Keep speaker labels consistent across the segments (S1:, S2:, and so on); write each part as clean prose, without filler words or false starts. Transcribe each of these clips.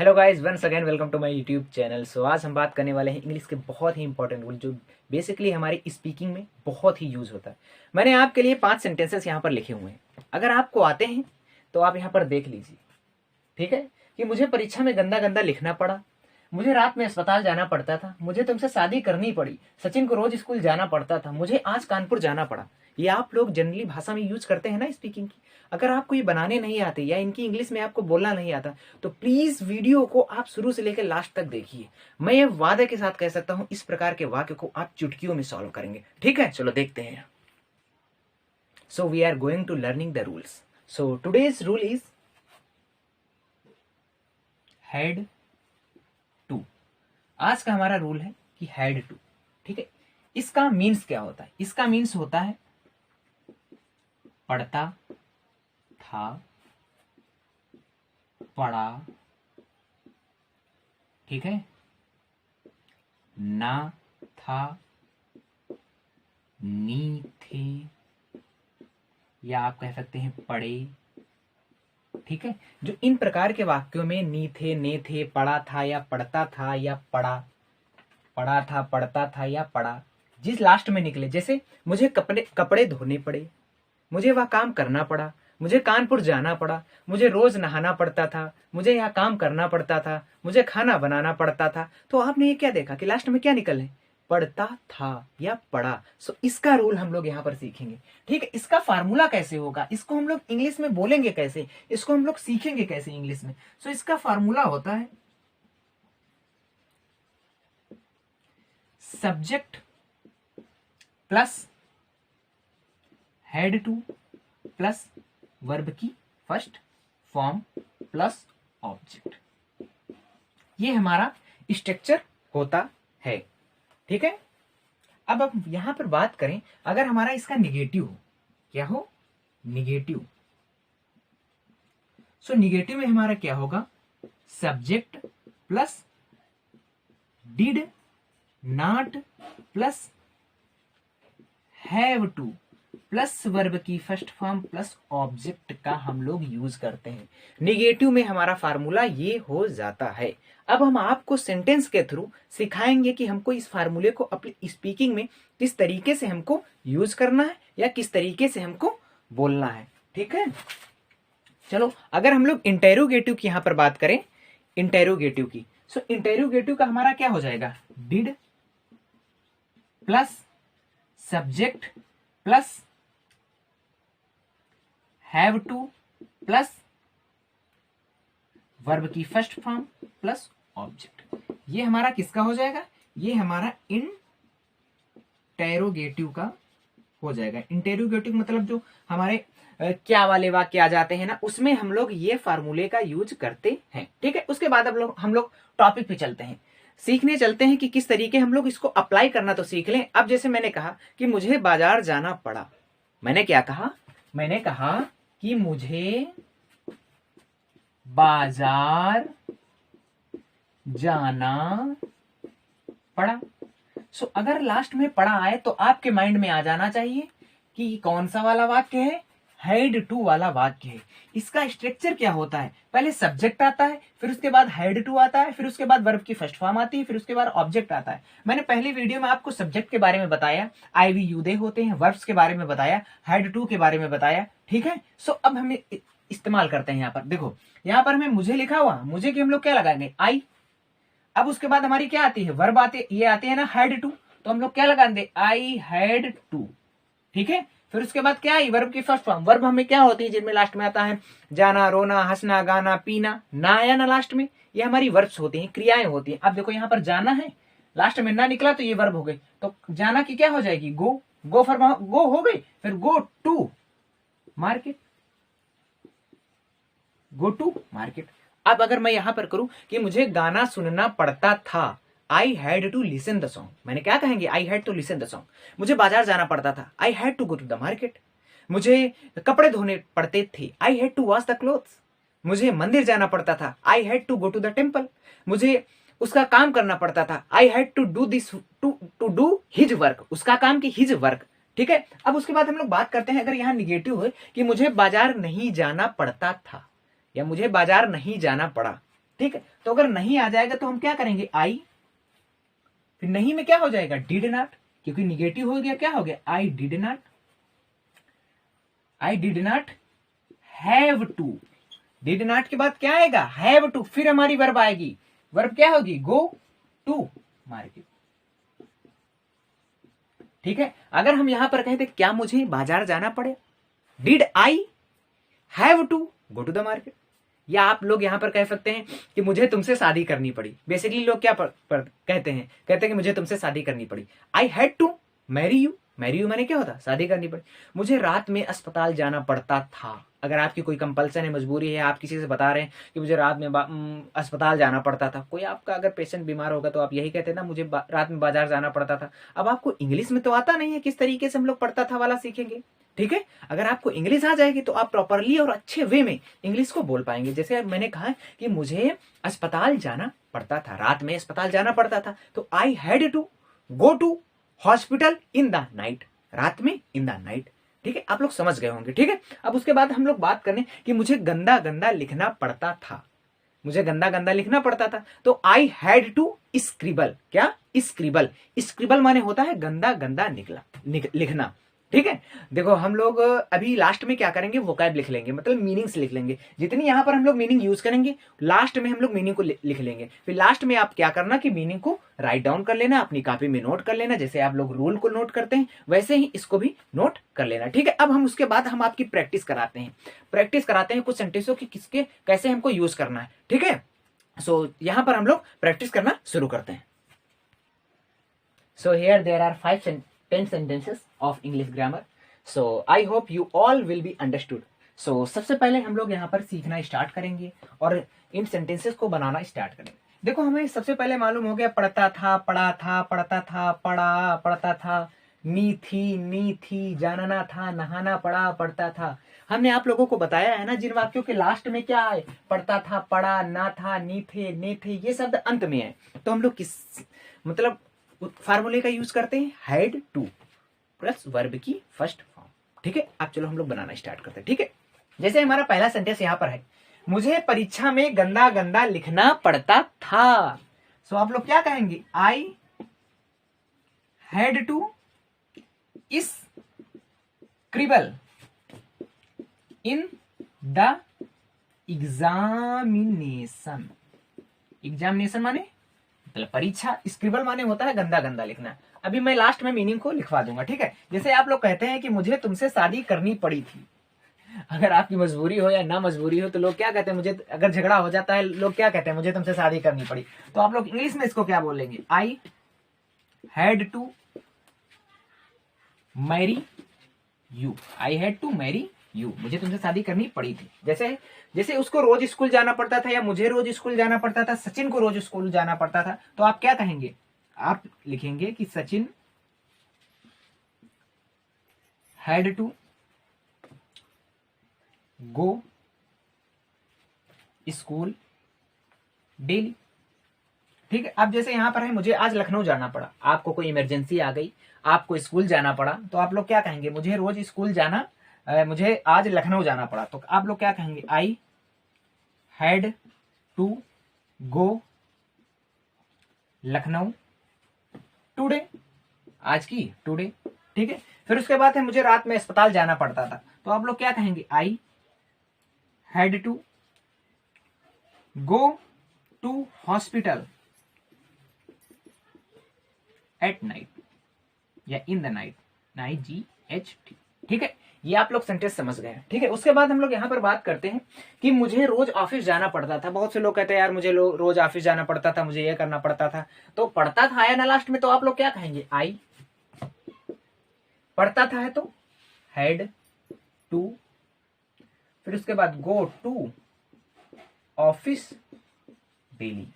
S1: Hello guys, once again welcome to my YouTube channel. So आज हम बात करने वाले हैं इंग्लिश के बहुत ही इंपॉर्टेंट रूल जो बेसिकली हमारी स्पीकिंग में बहुत ही यूज होता है। मैंने आपके लिए 5 सेंटेंसेस यहाँ पर लिखे हुए हैं। अगर आपको आते हैं तो आप यहाँ पर देख लीजिए। ठीक है कि मुझे परीक्षा में गंदा गंदा लिखना पड़ा, मुझे रात में अस्पताल जाना पड़ता था, मुझे तुमसे शादी करनी पड़ी, सचिन को रोज स्कूल जाना पड़ता था, मुझे आज कानपुर जाना पड़ा। ये आप लोग जनरली भाषा में यूज करते हैं ना स्पीकिंग की। अगर आपको ये बनाने नहीं आते या इनकी इंग्लिश में आपको बोलना नहीं आता तो प्लीज वीडियो को आप शुरू से लेकर लास्ट तक देखिए। मैं ये वादे के साथ कह सकता हूं इस प्रकार के वाक्य को आप चुटकियों में सॉल्व करेंगे। ठीक है, चलो देखते हैं। So we are going to learning the rules. So today's rule is head to. आज का हमारा रूल है कि हेड टू। ठीक है, इसका मीन्स क्या होता है? इसका मीन्स होता है पढ़ता था, पढ़ा। ठीक है, ना था, नी थे, या आप कह सकते हैं पढ़े। ठीक है, जो इन प्रकार के वाक्यों में नी थे, ने थे, पढ़ा था या पढ़ता था या पढ़ा, पढ़ा था, पढ़ता था या पढ़ा, जिस लास्ट में निकले, जैसे मुझे कपड़े धोने पड़े, मुझे वह काम करना पड़ा, मुझे कानपुर जाना पड़ा, मुझे रोज नहाना पड़ता था, मुझे यह काम करना पड़ता था, मुझे खाना बनाना पड़ता था। तो आपने ये क्या देखा कि लास्ट में क्या निकले? पढ़ता था या पढ़ा। सो इसका रूल हम लोग यहाँ पर सीखेंगे। ठीक है, इसका फार्मूला कैसे होगा, इसको हम लोग इंग्लिश में बोलेंगे कैसे, इसको हम लोग सीखेंगे कैसे इंग्लिश में। सो इसका फार्मूला होता है subject plus head two plus verb की फर्स्ट फॉर्म प्लस ऑब्जेक्ट। ये हमारा स्ट्रक्चर होता है। ठीक है, अब हम यहां पर बात करें, अगर हमारा इसका निगेटिव हो, क्या हो? निगेटिव। सो निगेटिव में हमारा क्या होगा? Subject plus did not plus have two plus verb की फर्स्ट फॉर्म प्लस ऑब्जेक्ट का हम लोग यूज करते हैं। निगेटिव में हमारा फार्मूला ये हो जाता है। अब हम आपको सेंटेंस के थ्रू सिखाएंगे कि हमको इस फार्मूले को अपनी स्पीकिंग में किस तरीके से हमको यूज करना है या किस तरीके से हमको बोलना है। ठीक है, चलो अगर हम लोग इंटेरोगेटिव की यहां पर बात करें, इंटेरोगेटिव की, सो इंटेरोगेटिव का हमारा क्या हो जाएगा? Did plus subject plus have two plus verb की फर्स्ट फॉर्म प्लस ऑब्जेक्ट। ये हमारा किसका हो जाएगा? ये हमारा इंटेरोगेटिव का हो जाएगा। इंटेरोगेटिव मतलब जो हमारे क्या वाले वाक्य आ जाते हैं ना, उसमें हम लोग ये फार्मूले का यूज करते हैं। ठीक है, उसके बाद अब हम लोग टॉपिक पे चलते हैं, सीखने चलते हैं कि किस तरीके हम लोग इसको अप्लाई करना तो सीख लें। अब जैसे मैंने कहा कि मुझे बाजार जाना पड़ा, मैंने क्या कहा? मैंने कहा कि मुझे बाजार जाना पड़ा। सो अगर लास्ट में पड़ा आए तो आपके माइंड में आ जाना चाहिए कि कौन सा वाला वाक्य है? हेड टू वाला वाक्य है। इसका स्ट्रक्चर क्या होता है? पहले सब्जेक्ट आता है, फिर उसके बाद हेड टू आता है, फिर उसके बाद वर्ब की फर्स्ट फॉर्म आती है, फिर उसके बाद ऑब्जेक्ट आता है। मैंने पहली वीडियो में आपको सब्जेक्ट के बारे में बताया, आई वी यू दे होते हैं, वर्ब्स के बारे में बताया, हेड टू के बारे में बताया। ठीक है, सो अब हमें इस्तेमाल करते हैं। यहाँ पर देखो, यहाँ पर हमें मुझे लिखा हुआ, मुझे की हम लोग क्या लगाएंगे? आई। अब उसके बाद हमारी क्या आती है? वर्ब आते, ये आते हैं ना हेड टू, तो हम लोग क्या लगा देंगे? I had to. ठीक है, फिर उसके बाद क्या आई? वर्ब की फर्स्ट फॉर्म। वर्ब हमें क्या होती है जिनमें लास्ट में आता है? जाना, रोना, हंसना, गाना, पीना। ना आया ना लास्ट में, ये हमारी वर्ब्स होती हैं, क्रियाएं होती हैं। अब देखो यहाँ पर जाना है, लास्ट में ना निकला तो ये वर्ब हो गई, तो जाना की क्या हो जाएगी? गो। गो फॉर गो हो गई, फिर go to market, go to market. अब अगर मैं यहां पर करूं कि मुझे गाना सुनना पड़ता था, I had to listen the song, मैंने क्या कहेंगे? I had to listen the song. मुझे बाजार जाना पड़ता था, I had to go to the market. मुझे कपड़े धोने पड़ते थे, I had to wash the clothes. मुझे मंदिर जाना पड़ता था, I had to go to the temple. मुझे उसका काम करना पड़ता था, I had to do this, to do his work, उसका काम की हिज वर्क। ठीक है, अब उसके बाद हम लोग बात करते हैं, अगर यहाँ निगेटिव है कि मुझे बाजार नहीं जाना पड़ता था या मुझे बाजार नहीं जाना पड़ा, ठीक है, तो अगर नहीं आ जाएगा तो हम क्या करेंगे, आई, फिर नहीं में क्या हो जाएगा, डिड नॉट, क्योंकि निगेटिव हो गया, क्या हो गया, I did not have to. Did not के बाद क्या आएगा, हैव टू, फिर हमारी वर्ब आएगी, वर्ब क्या होगी, गो टू मार्केट। ठीक है, अगर हम यहां पर कहते क्या मुझे बाजार जाना पड़े, did I have to go to the market, या आप लोग यहां पर कह सकते हैं कि मुझे तुमसे शादी करनी पड़ी। बेसिकली लोग क्या कहते हैं कि मुझे तुमसे शादी करनी पड़ी। I had to marry you, marry you मैंने क्या होता, शादी करनी पड़ी। मुझे रात में अस्पताल जाना पड़ता था, अगर आपकी कोई कंपल्सन है, मजबूरी है, आप किसी से बता रहे हैं कि मुझे रात में अस्पताल जाना पड़ता था, कोई आपका अगर पेशेंट बीमार होगा तो आप यही कहते हैं ना, मुझे रात में बाजार जाना पड़ता था। अब आपको इंग्लिश में तो आता नहीं है, किस तरीके से हम लोग पढ़ता था वाला सीखेंगे। ठीक है, अगर आपको इंग्लिश आ जाएगी तो आप प्रॉपरली और अच्छे वे में इंग्लिश को बोल पाएंगे। जैसे मैंने कहा कि मुझे अस्पताल जाना पड़ता था, रात में अस्पताल जाना पड़ता था, तो I had to go to hospital in the night, रात में इन द नाइट। ठीक है, आप लोग समझ गए होंगे। ठीक है, अब उसके बाद हम लोग बात करें कि मुझे गंदा गंदा लिखना पड़ता था, मुझे गंदा गंदा लिखना पड़ता था, तो आई हैड टू स्क्रिबल, क्या, स्क्रिबल, स्क्रिबल माने होता है गंदा गंदा लिखना। ठीक है, देखो हम लोग अभी लास्ट में क्या करेंगे, वोकैब लिख लेंगे, मतलब मीनिंग्स लिख लेंगे। जितनी यहां पर हम लोग मीनिंग यूज करेंगे, लास्ट में हम लोग मीनिंग को लिख लेंगे। फिर लास्ट में आप क्या करना कि मीनिंग को राइट डाउन कर लेना, अपनी कॉपी में नोट कर लेना, जैसे आप लोग रूल को नोट करते हैं वैसे ही इसको भी नोट कर लेना। ठीक है, अब हम उसके बाद हम आपकी प्रैक्टिस कराते हैं कुछ सेंटेंसों की, किसके कैसे हमको यूज करना है। ठीक है, सो यहां पर हम लोग प्रैक्टिस करना शुरू करते हैं। So here there are 10 sentences of English grammar. So I hope you all will be understood. So सबसे पहले हम लोग यहाँ पर सीखना स्टार्ट करेंगे और इन सेंटेंसेस को बनाना स्टार्ट करेंगे। देखो हमें सबसे पहले मालूम हो गया, पढ़ता था, पढ़ा था, पढ़ता था, पढ़ा, पढ़ता था, नी थी, जानना था, नहाना पड़ा, पढ़ता था। हमने आप लोगों को बताया है ना, जिन वाक्यों के लास्ट में क्या है, पढ़ता था, पढ़ा, ना था, नी थे, ने थे, ये शब्द अंत में है, तो हम लोग किस मतलब फार्मूले का यूज करते हैं, हैड टू प्लस वर्ब की फर्स्ट फॉर्म। ठीक है, अब चलो हम लोग बनाना स्टार्ट करते हैं। ठीक है, जैसे हमारा पहला सेंटेंस यहां पर है, मुझे परीक्षा में गंदा गंदा लिखना पड़ता था। सो आप लोग क्या कहेंगे, I had to scribble in the examination. Examination माने मतलब परीक्षा, स्क्रिबल माने होता है गंदा गंदा लिखना। अभी मैं लास्ट में मीनिंग को लिखवा दूंगा। ठीक है, जैसे आप लोग कहते हैं कि मुझे तुमसे शादी करनी पड़ी थी, अगर आपकी मजबूरी हो या ना मजबूरी हो तो लोग क्या कहते हैं, मुझे अगर झगड़ा हो जाता है लोग क्या कहते हैं, मुझे तुमसे शादी करनी पड़ी, तो आप लोग इंग्लिश में इसको क्या बोलेंगे, I had to marry you, I had to marry you, मुझे तुमसे शादी करनी पड़ी थी। जैसे उसको रोज स्कूल जाना पड़ता था, या मुझे रोज स्कूल जाना पड़ता था, सचिन को रोज स्कूल जाना पड़ता था, तो आप क्या कहेंगे, आप लिखेंगे कि Sachin had to go school daily. ठीक है, अब जैसे यहां पर है, मुझे आज लखनऊ जाना पड़ा, आपको कोई इमरजेंसी आ गई, आपको स्कूल जाना पड़ा, तो आप लोग क्या कहेंगे, मुझे रोज स्कूल जाना, मुझे आज लखनऊ जाना पड़ा, तो आप लोग क्या कहेंगे, I had to go Lucknow today, आज की टुडे। ठीक है, फिर उसके बाद है, मुझे रात में अस्पताल जाना पड़ता था, तो आप लोग क्या कहेंगे, I had to go to hospital at night, या इन द नाइट, NIGHT। ठीक है, ये आप लोग सेंटेंस समझ गए हैं। ठीक है, उसके बाद हम लोग यहाँ पर बात करते हैं कि मुझे रोज ऑफिस जाना पड़ता था। बहुत से लोग कहते हैं यार मुझे रोज ऑफिस जाना पड़ता था, मुझे ये करना पड़ता था, तो पढ़ता था आया ना लास्ट में, तो आप लोग क्या कहेंगे, आई पढ़ता था है तो हैड टू, फिर उसके बाद go to office daily,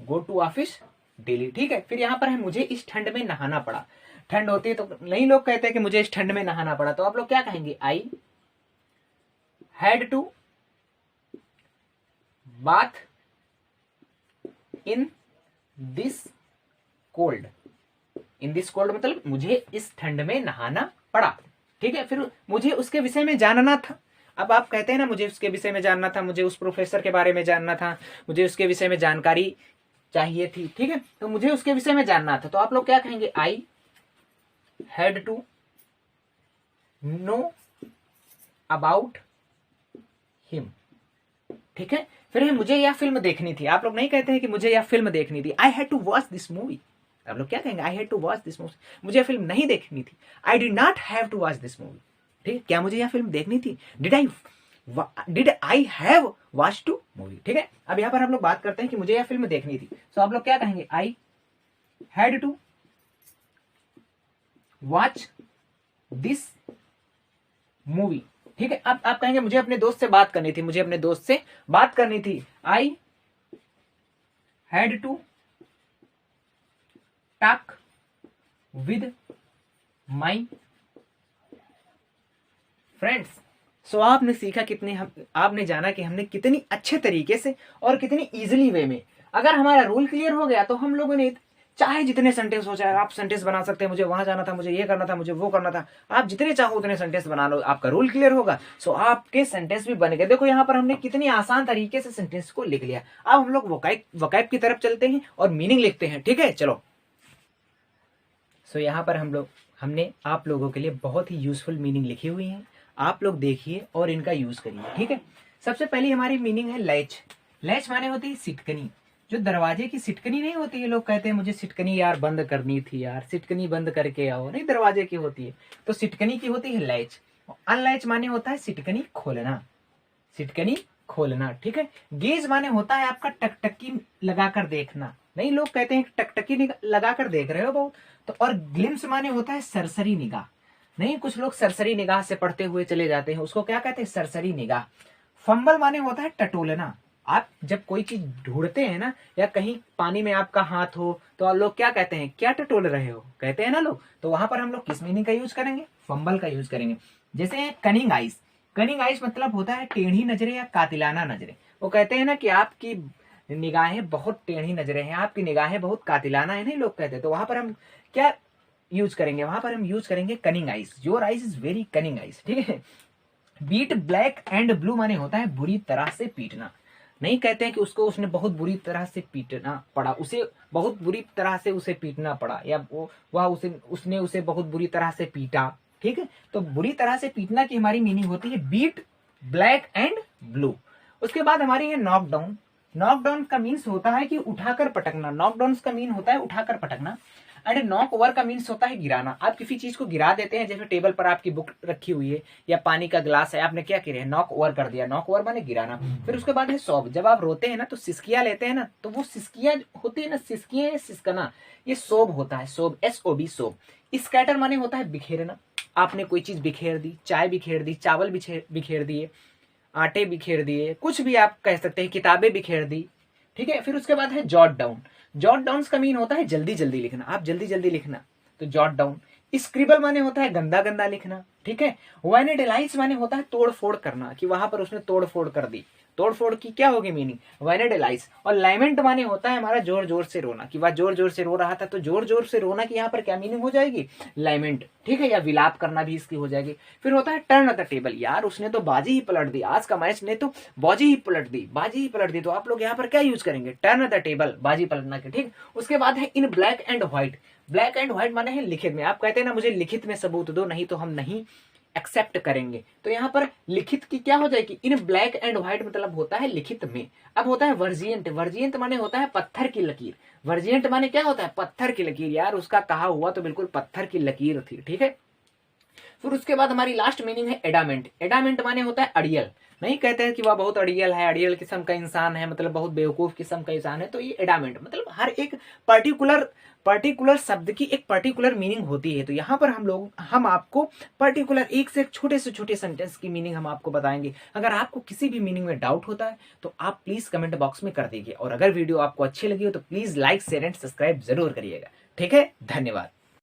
S1: go to office daily. ठीक है, फिर यहाँ पर है, मुझे इस ठंड में नहाना पड़ा, ठंड होती है तो नहीं लोग कहते हैं कि मुझे इस ठंड में नहाना पड़ा, तो आप लोग क्या कहेंगे, I had to bath in this cold, in this cold मतलब मुझे इस ठंड में नहाना पड़ा। ठीक है, फिर मुझे उसके विषय में जानना था, अब आप कहते हैं ना मुझे उसके विषय में जानना था, मुझे उस प्रोफेसर के बारे में जानना था, मुझे उसके विषय में जानकारी चाहिए थी, ठीक है, तो मुझे उसके विषय में जानना था, तो आप लोग क्या कहेंगे, I had to know about him, ठीक है। फिर है मुझे यह फिल्म देखनी थी, आप लोग नहीं कहते हैं कि मुझे यह फिल्म देखनी थी, I had to watch this movie, आप लोग क्या कहेंगे, I had to watch this movie, मुझे फिल्म नहीं देखनी थी, I did not have to watch this movie, ठीक है, क्या मुझे यह फिल्म देखनी थी, did I have watch to movie, ठीक है। अब यहां पर हम लोग बात करते हैं कि मुझे यह फिल्म देखनी थी, तो आप लोग क्या कहेंगे, I had to watch this movie, ठीक है। अब आप कहेंगे मुझे अपने दोस्त से बात करनी थी, मुझे अपने दोस्त से बात करनी थी, I had to talk with my friends. So आपने सीखा आपने जाना कि हमने कितनी अच्छे तरीके से और कितनी इजीली वे में, अगर हमारा रूल क्लियर हो गया तो हम लोगों ने चाहे जितने सेंटेंस हो जाए, आप सेंटेंस बना सकते हैं, मुझे वहां जाना था, मुझे ये करना था, मुझे वो करना था, आप जितने चाहो उतने सेंटेंस बना लो, आपका रूल क्लियर होगा, सो आपके सेंटेंस भी बन गए। देखो यहाँ पर हमने कितनी आसान तरीके से सेंटेंस को लिख लिया। अब हम लोग वोकैब की तरफ चलते हैं और मीनिंग लिखते हैं, ठीक है, चलो। सो यहाँ पर हमने आप लोगों के लिए बहुत ही यूजफुल मीनिंग लिखी हुई है, आप लोग देखिए और इनका यूज करिए, ठीक है। सबसे पहली हमारी मीनिंग है लैच। लैच माने होती है सिटकनी, जो दरवाजे की सिटकनी नहीं होती है, लोग कहते हैं मुझे सिटकनी यार बंद करनी थी, यार सिटकनी बंद करके आओ, नहीं दरवाजे की होती है, तो सिटकनी की होती है लैच। अनलैच माने होता है सिटकनी खोलना, सिटकनी खोलना, ठीक है। गेज माने होता है आपका टकटकी लगाकर देखना, नहीं लोग कहते हैं टकटकी लगाकर देख रहे हो बहुत, तो और ग्लिम्स माने होता है सरसरी निगाह, नहीं कुछ लोग सरसरी निगाह से पढ़ते हुए चले जाते हैं, उसको क्या कहते हैं, सरसरी निगाह। फंबल माने होता है टटोलना, आप जब कोई चीज ढूंढते हैं ना, या कहीं पानी में आपका हाथ हो तो आप लोग क्या कहते हैं, क्या टटोल रहे हो, कहते हैं ना लोग, तो वहां पर हम लोग किस मीनिंग का यूज करेंगे, फंबल का यूज करेंगे। जैसे कनिंग आइज, कनिंग आइज मतलब होता है टेढ़ी नजरें या कातिलाना नजरें, वो कहते हैं ना कि आपकी निगाहें बहुत टेढ़ी नजरें हैं, आपकी निगाहें बहुत कातिलाना है, नहीं लोग कहते हैं, तो वहां पर हम क्या यूज करेंगे, वहां पर हम यूज करेंगे cunning eyes, your eyes is very cunning eyes, ठीक है। बीट ब्लैक एंड ब्लू माने होता है बुरी तरह से पीटना, नहीं कहते हैं कि उसने बहुत बुरी तरह से पीटना पड़ा, उसे बहुत बुरी तरह से उसे पीटना पड़ा, या उसने उसे बहुत बुरी तरह से पीटा, ठीक है। तो बुरी तरह से पीटना की हमारी मीनिंग होती है बीट ब्लैक एंड ब्लू। उसके बाद हमारी है नॉकडाउन। नॉकडाउन का मीन्स होता है कि उठाकर पटकना, नॉकडाउन का मीन होता है उठाकर पटकना। एंड नॉक ओवर का मीन्स होता है गिराना, आप किसी चीज को गिरा देते हैं, जैसे टेबल पर आपकी बुक रखी हुई है या पानी का ग्लास है, आपने क्या किया, नॉक ओवर कर दिया, नॉक ओवर माने गिराना। फिर उसके बाद है सॉब, जब आप रोते हैं ना तो सिसकिया लेते हैं ना, तो वो सिसकिया होती है ना, सिसकिया या सिसकना, ये सोब होता है, सोब, SOB सोब। स्कैटर माने होता है बिखेरना, आपने कोई चीज बिखेर दी, चाय बिखेर दी, चावल बिखेर दिए, आटे बिखेर दिए, कुछ भी आप कह सकते हैं, किताबें बिखेर दी, ठीक है। फिर उसके बाद है जॉट डाउन। जॉट डाउन का मीन होता है जल्दी जल्दी लिखना, आप जल्दी जल्दी लिखना, तो जॉट डाउन। स्क्रिबल माने होता है गंदा गंदा लिखना, ठीक है। वाइनेडेलाइज माने होता है तोड़ फोड़ करना, कि वहां पर उसने तोड़ फोड़ कर दी, तोड़ फोड़ की क्या होगी मीनिंग, वाइनेडेलाइज। और लैमेंट माने होता है हमारा जोर जोर से रोना, कि वह जोर जोर से रो रहा था, तो जोर जोर से रोना की यहाँ पर क्या मीनिंग हो जाएगी, लैमेंट, ठीक है, या विलाप करना भी इसकी हो जाएगी। फिर होता है टर्न द टेबल, यार उसने तो बाजी ही पलट दी, आज का मैच ने तो बाजी ही पलट दी, बाजी ही पलट दी, तो आप लोग यहाँ पर क्या यूज करेंगे, टर्न द टेबल, बाजी पलटना के, ठीक। उसके बाद है in black and white. Black and white माने है लिखित में, आप कहते हैं ना मुझे लिखित में सबूत दो, नहीं तो हम नहीं एक्सेप्ट करेंगे, तो यहाँ पर लिखित की क्या हो जाएगी, इन ब्लैक एंड व्हाइट मतलब होता है लिखित में। अब होता है वर्जिएंट। वर्जिएंट माने होता है पत्थर की लकीर। वर्जिएंट माने क्या होता है, पत्थर की लकीर, यार उसका कहा हुआ तो बिल्कुल पत्थर की लकीर थी, ठीक है। फिर उसके बाद हमारी लास्ट मीनिंग है एडामेंट। एडामेंट माने होता है अड़ियल, नहीं कहते हैं कि वह बहुत अड़ियल है, अड़ियल किस्म का इंसान है, मतलब बहुत बेवकूफ किस्म का इंसान है, तो ये एडामेंट मतलब हर एक पर्टिकुलर शब्द की एक पर्टिकुलर मीनिंग होती है। तो यहाँ पर हम आपको पर्टिकुलर एक से छोटे सेंटेंस की मीनिंग हम आपको बताएंगे। अगर आपको किसी भी मीनिंग में डाउट होता है तो आप प्लीज कमेंट बॉक्स में कर दीजिए, और अगर वीडियो आपको अच्छी लगी हो तो please like share and subscribe जरूर करिएगा, ठीक है। धन्यवाद।